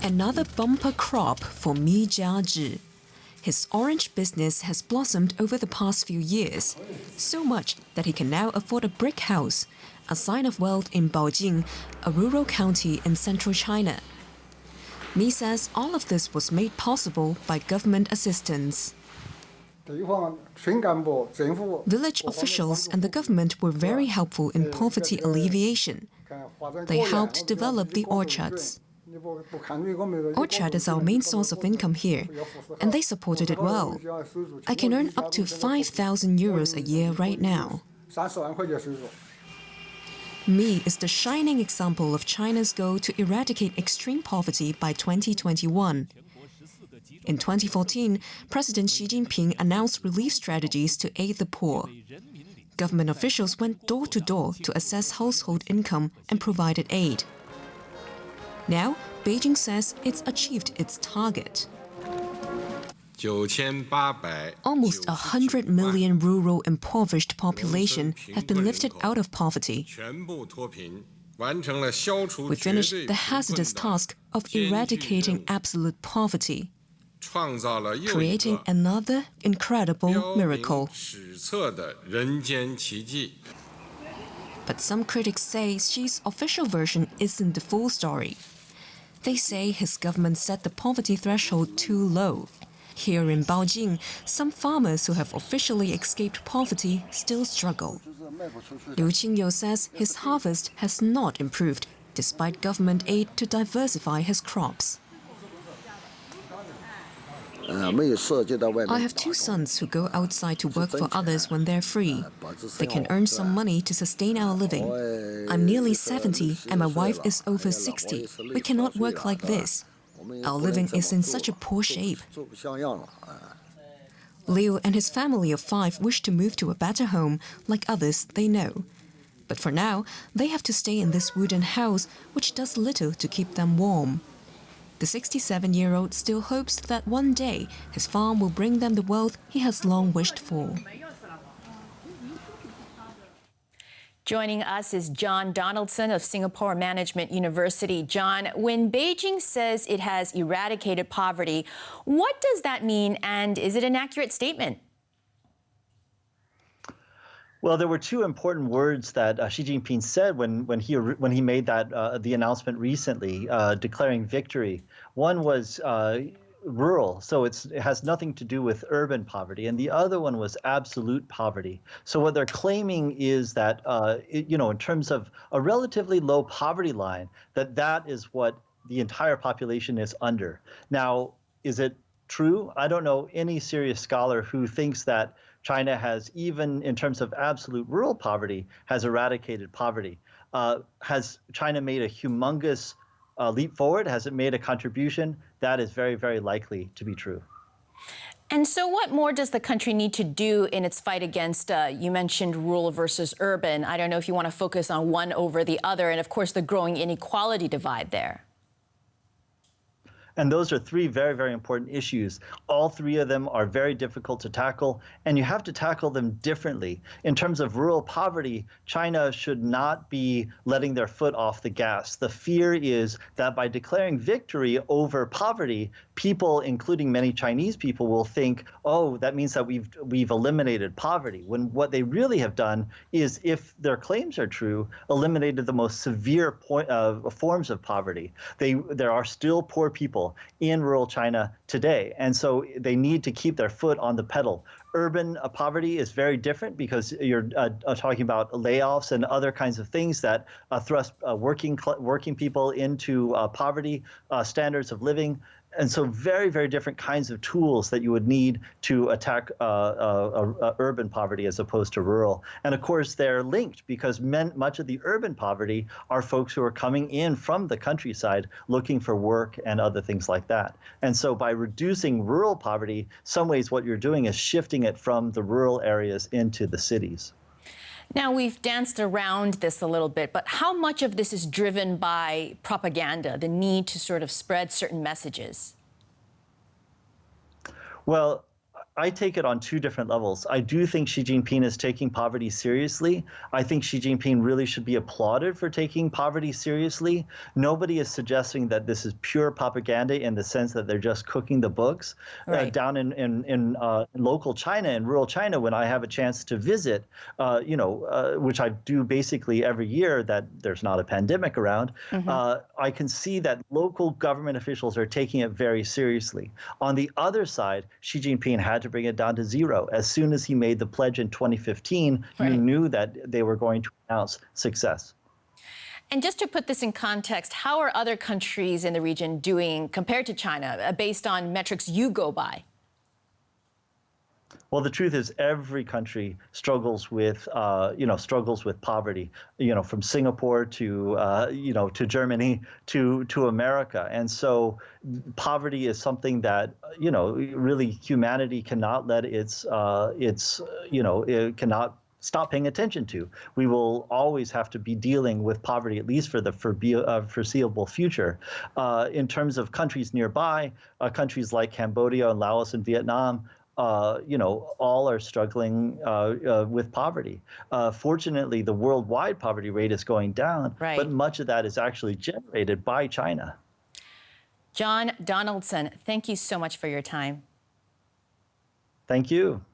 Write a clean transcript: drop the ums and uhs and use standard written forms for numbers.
Another bumper crop for Mi Jiazhi. His orange business has blossomed over the past few years, so much that he can now afford a brick house, a sign of wealth in Beijing, a rural county in central China. Mi says all of this was made possible by government assistance. Village officials and the government were very helpful in poverty alleviation. They helped develop the orchards. Orchard is our main source of income here, and they supported it well. I can earn up to 5,000 euros a year right now. Mi is the shining example of China's goal to eradicate extreme poverty by 2021. In 2014, President Xi Jinping announced relief strategies to aid the poor. Government officials went door to door to assess household income and provided aid. Now, Beijing says it's achieved its target. Almost 100 million rural impoverished population have been lifted out of poverty. We finished the hazardous task of eradicating absolute poverty, creating another incredible miracle. But some critics say Xi's official version isn't the full story. They say his government set the poverty threshold too low. Here in Beijing, some farmers who have officially escaped poverty still struggle. Qingyou says his harvest has not improved, despite government aid to diversify his crops. I have two sons who go outside to work for others when they're free. They can earn some money to sustain our living. I'm nearly 70 and my wife is over 60. We cannot work like this. Our living is in such a poor shape. Liu and his family of 5 wish to move to a better home, like others they know. But for now, they have to stay in this wooden house, which does little to keep them warm. The 67-year-old still hopes that one day his farm will bring them the wealth he has long wished for. Joining us is John Donaldson of Singapore Management University. John, when Beijing says it has eradicated poverty, what does that mean, and is it an accurate statement? Well, there were two important words that Xi Jinping said when he made that the announcement recently, declaring victory. One was rural, so it has nothing to do with urban poverty, and the other one was absolute poverty. So what they're claiming is that, in terms of a relatively low poverty line, that is what the entire population is under. Now, is it true? I don't know any serious scholar who thinks that China has, even in terms of absolute rural poverty, has eradicated poverty. Has China made a humongous leap forward? Has it made a contribution? That is very, very likely to be true. And so what more does the country need to do in its fight against, you mentioned rural versus urban. I don't know if you want to focus on one over the other, and of course the growing inequality divide there. And those are 3 very, very important issues. All 3 of them are very difficult to tackle, and you have to tackle them differently. In terms of rural poverty, China should not be letting their foot off the gas. The fear is that by declaring victory over poverty, people, including many Chinese people, will think, oh, that means that we've eliminated poverty, when what they really have done is, if their claims are true, eliminated the most severe forms of poverty. There are still poor people in rural China today, and so they need to keep their foot on the pedal. Urban poverty is very different because you're talking about layoffs and other kinds of things that thrust working people into poverty, standards of living. And so very, very different kinds of tools that you would need to attack urban poverty as opposed to rural. And of course, they're linked because much of the urban poverty are folks who are coming in from the countryside looking for work and other things like that. And so by reducing rural poverty, some ways what you're doing is shifting it from the rural areas into the cities. Now, we've danced around this a little bit, but how much of this is driven by propaganda, the need to sort of spread certain messages? Well, I take it on two different levels. I do think Xi Jinping is taking poverty seriously. I think Xi Jinping really should be applauded for taking poverty seriously. Nobody is suggesting that this is pure propaganda in the sense that they're just cooking the books. Right. Down in local China, in rural China, when I have a chance to visit, which I do basically every year that there's not a pandemic around, I can see that local government officials are taking it very seriously. On the other side, Xi Jinping had to bring it down to zero. As soon as he made the pledge in 2015, Right. you knew that they were going to announce success. And just to put this in context, how are other countries in the region doing compared to China, based on metrics you go by? Well, the truth is, every country struggles with poverty. From Singapore to Germany to America, and so poverty is something that really humanity cannot let it cannot stop paying attention to. We will always have to be dealing with poverty, at least for the foreseeable future. In terms of countries nearby, countries like Cambodia and Laos and Vietnam, all are struggling with poverty. Fortunately, the worldwide poverty rate is going down, Right. but much of that is actually generated by China. John Donaldson, thank you so much for your time. Thank you.